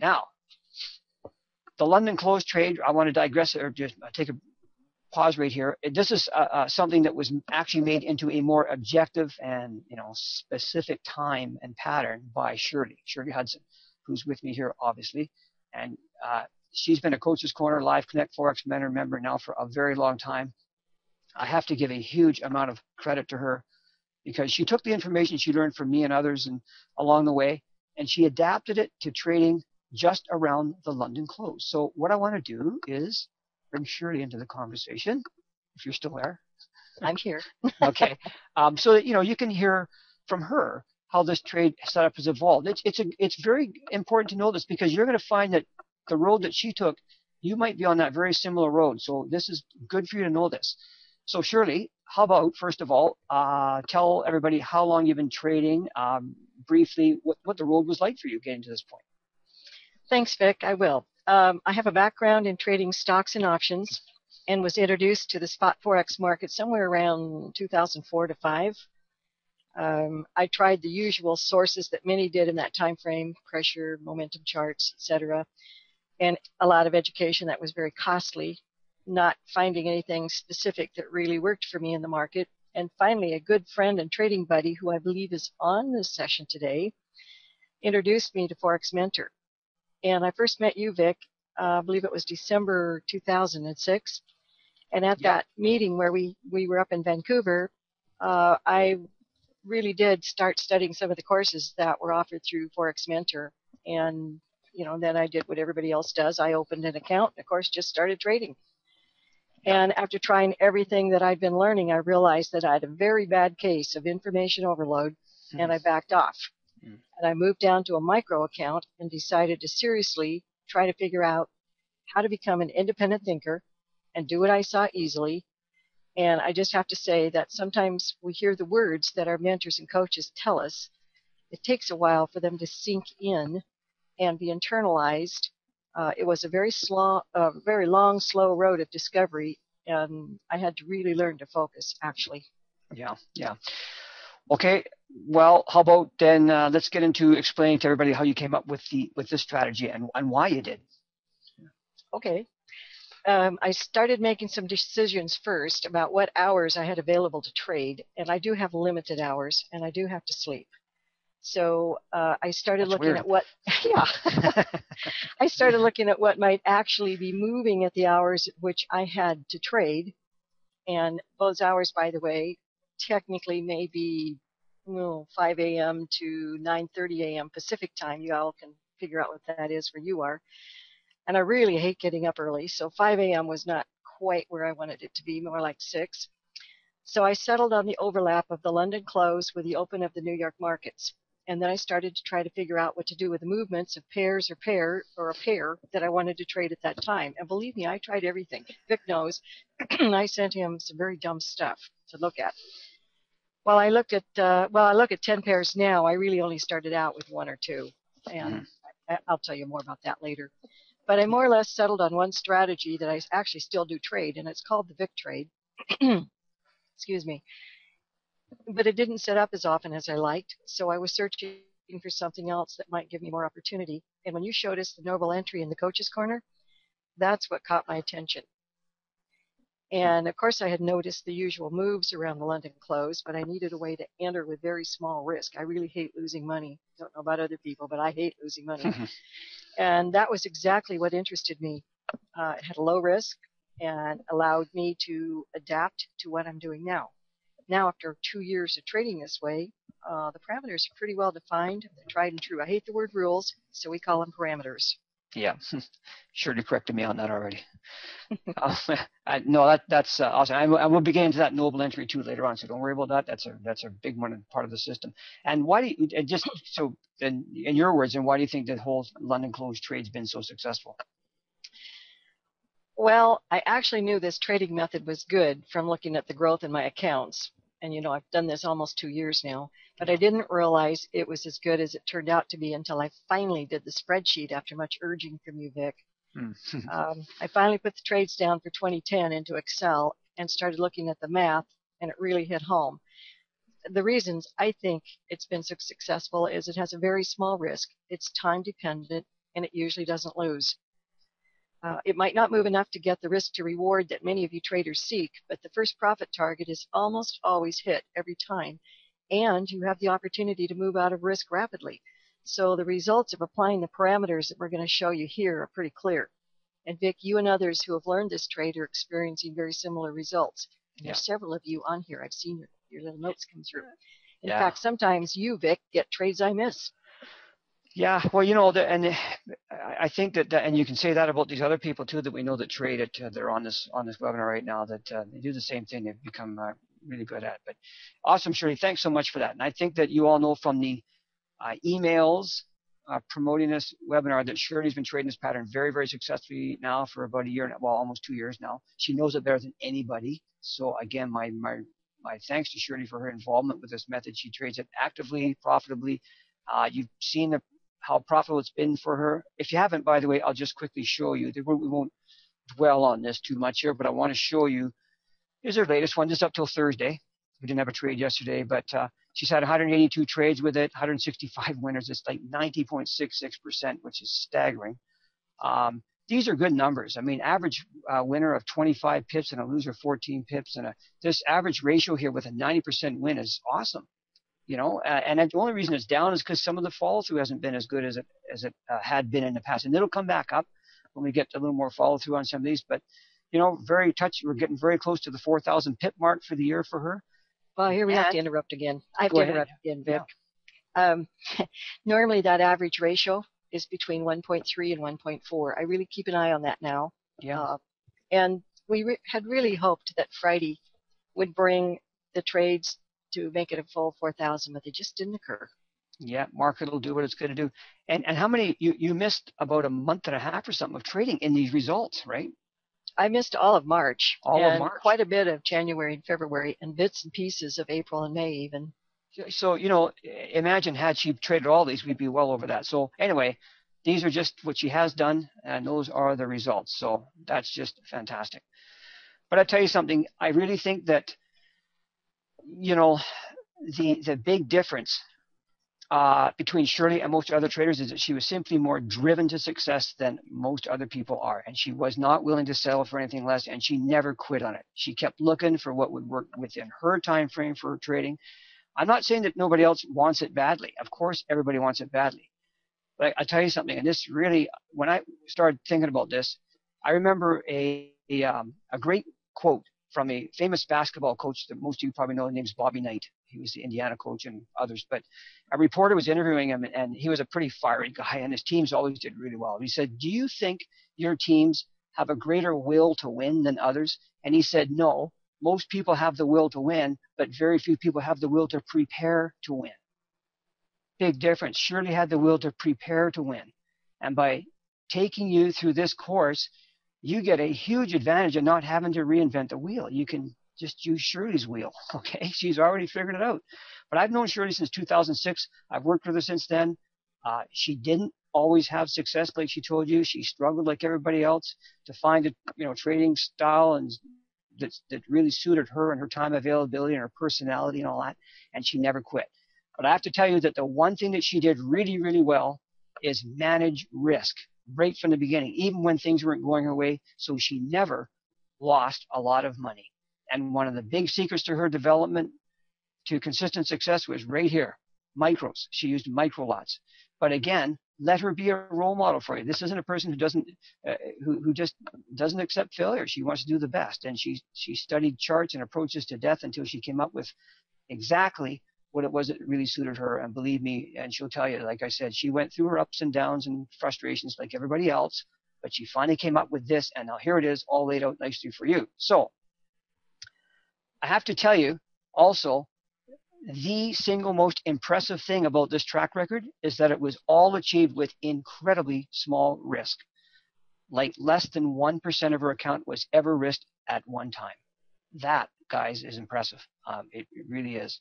Now, the London close trade, I want to digress or just take a pause right here. This is something that was actually made into a more objective and specific time and pattern by Shirley Hudson, who's with me here, obviously, and she's been a Coach's Corner Live Connect Forex Mentor member now for a very long time. I have to give a huge amount of credit to her because she took the information she learned from me and others and along the way, and she adapted it to trading just around the London close. So what I want to do is bring Shirley into the conversation, if you're still there. I'm here. Okay, so that you can hear from her how this trade setup has evolved. It's very important to know this because you're going to find that the road that she took, you might be on that very similar road. So this is good for you to know this. So Shirley, how about first of all, tell everybody how long you've been trading, briefly what the road was like for you getting to this point. Thanks, Vic. I will. I have a background in trading stocks and options and was introduced to the spot Forex market somewhere around 2004 to 5. I tried the usual sources that many did in that time frame, pressure, momentum charts, etc., and a lot of education that was very costly, not finding anything specific that really worked for me in the market. And finally, a good friend and trading buddy, who I believe is on this session today, introduced me to Forex Mentor. And I first met you, Vic, I believe it was December 2006. And at that meeting where we were up in Vancouver, I really did start studying some of the courses that were offered through Forex Mentor. And, then I did what everybody else does. I opened an account and, of course, just started trading. And after trying everything that I'd been learning, I realized that I had a very bad case of information overload, and I backed off. And I moved down to a micro account and decided to seriously try to figure out how to become an independent thinker and do what I saw easily. And I just have to say that sometimes we hear the words that our mentors and coaches tell us. It takes a while for them to sink in and be internalized. It was a very long, slow road of discovery, and I had to really learn to focus, actually. Yeah. Okay, well, how about then let's get into explaining to everybody how you came up with this strategy and why you did. Okay. I started making some decisions first about what hours I had available to trade, and I do have limited hours, and I do have to sleep. So I started looking at what, I started looking at what might actually be moving at the hours at which I had to trade, and those hours, by the way, technically may be 5 a.m. to 9:30 a.m. Pacific time. You all can figure out what that is where you are. And I really hate getting up early, so 5 a.m. was not quite where I wanted it to be, more like 6. So I settled on the overlap of the London close with the open of the New York markets. And then I started to try to figure out what to do with the movements of pairs or a pair that I wanted to trade at that time. And believe me, I tried everything. Vic knows. I sent him some very dumb stuff to look at. While I look at 10 pairs now, I really only started out with 1 or 2. And I'll tell you more about that later. But I more or less settled on one strategy that I actually still do trade, and it's called the Vic trade. Excuse me. But it didn't set up as often as I liked, so I was searching for something else that might give me more opportunity. And when you showed us the noble entry in the Coach's Corner, that's what caught my attention. And of course I had noticed the usual moves around the London close, but I needed a way to enter with very small risk. I really hate losing money. Don't know about other people, but I hate losing money. And that was exactly what interested me. It had a low risk and allowed me to adapt to what I'm doing now. Now, after 2 years of trading this way, the parameters are pretty well defined. They're tried and true. I hate the word rules, so we call them parameters. Yeah, sure, you corrected me on that already. No, that's awesome. I will be getting to that noble entry too later on, so don't worry about that. That's a big one and part of the system. And why do you, and just so in your words, and why do you think the whole London close trade's been so successful? Well, I actually knew this trading method was good from looking at the growth in my accounts. And, I've done this almost 2 years now, but I didn't realize it was as good as it turned out to be until I finally did the spreadsheet after much urging from you, Vic. I finally put the trades down for 2010 into Excel and started looking at the math, and it really hit home. The reasons I think it's been so successful is it has a very small risk. It's time dependent. and it usually doesn't lose. It might not move enough to get the risk to reward that many of you traders seek, but the first profit target is almost always hit every time, and you have the opportunity to move out of risk rapidly. So the results of applying the parameters that we're going to show you here are pretty clear. And Vic, you and others who have learned this trade are experiencing very similar results. And there's several of you on here. I've seen your little notes come through. In fact, sometimes you, Vic, get trades I miss. Yeah, well, you know, and I think that, and you can say that about these other people too that we know that trade it. They're on this webinar right now. That they do the same thing. They've become really good at. But awesome, Shirley. Thanks so much for that. And I think that you all know from the emails promoting this webinar that Shirley's been trading this pattern very, very successfully now for about a year, well, almost 2 years now. She knows it better than anybody. So again, my thanks to Shirley for her involvement with this method. She trades it actively, profitably. You've seen how profitable it's been for her. If you haven't, by the way, I'll just quickly show you. We won't dwell on this too much here, but I want to show you. Here's her latest one, just up till Thursday. We didn't have a trade yesterday, but she's had 182 trades with it, 165 winners. It's like 90.66%, which is staggering. These are good numbers. I mean, average winner of 25 pips and a loser 14 pips, and this average ratio here with a 90% win is awesome. You know, and the only reason it's down is because some of the follow through hasn't been as good as it had been in the past, and it'll come back up when we get a little more follow through on some of these. But you know, very touchy. We're getting very close to the 4,000 pip mark for the year for her. Well, here we have to interrupt again. I have to interrupt again, Vic. Yeah. Normally, that average ratio is between 1.3 and 1.4. I really keep an eye on that now. Yeah. And we had really hoped that Friday would bring the trades to make it a full 4,000, but they just didn't occur. Yeah, market will do what it's going to do. And how many, you missed about a month and a half or something of trading in these results, right? I missed all of March. All of March? Quite a bit of January and February, and bits and pieces of April and May even. So, you know, imagine had she traded all these, we'd be well over that. So anyway, these are just what she has done, and those are the results. So that's just fantastic. But I tell you something, I really think that, you know, the big difference between Shirley and most other traders is that she was simply more driven to success than most other people are, and she was not willing to settle for anything less, and she never quit on it. She kept looking for what would work within her time frame for trading. I'm not saying that nobody else wants it badly. Of course, everybody wants it badly. But I tell you something, and this really, when I started thinking about this, I remember a great quote from a famous basketball coach that most of you probably know. His name's Bobby Knight. He was the Indiana coach and others. But a reporter was interviewing him, and he was a pretty fiery guy, and his teams always did really well. He said, "Do you think your teams have a greater will to win than others?" And he said, "No. Most people have the will to win, but very few people have the will to prepare to win." Big difference. Shirley had the will to prepare to win. And by taking you through this course, you get a huge advantage of not having to reinvent the wheel. You can just use Shirley's wheel, okay? She's already figured it out. But I've known Shirley since 2006. I've worked with her since then. She didn't always have success, like she told you. She struggled like everybody else to find a trading style and that really suited her and her time availability and her personality and all that, and she never quit. But I have to tell you that the one thing that she did really, really well is manage risk right from the beginning, even when things weren't going her way, so she never lost a lot of money. And one of the big secrets to her development to consistent success was right here, micros. She used micro lots. But again, let her be a role model for you. This isn't a person who just doesn't accept failure. She wants to do the best, and she studied charts and approaches to death until she came up with exactly what it was that really suited her. And believe me, and she'll tell you, like I said, she went through her ups and downs and frustrations like everybody else, but she finally came up with this, and now here it is, all laid out nicely for you. So I have to tell you also, the single most impressive thing about this track record is that it was all achieved with incredibly small risk. Like less than 1% of her account was ever risked at one time. That, guys, is impressive. It really is.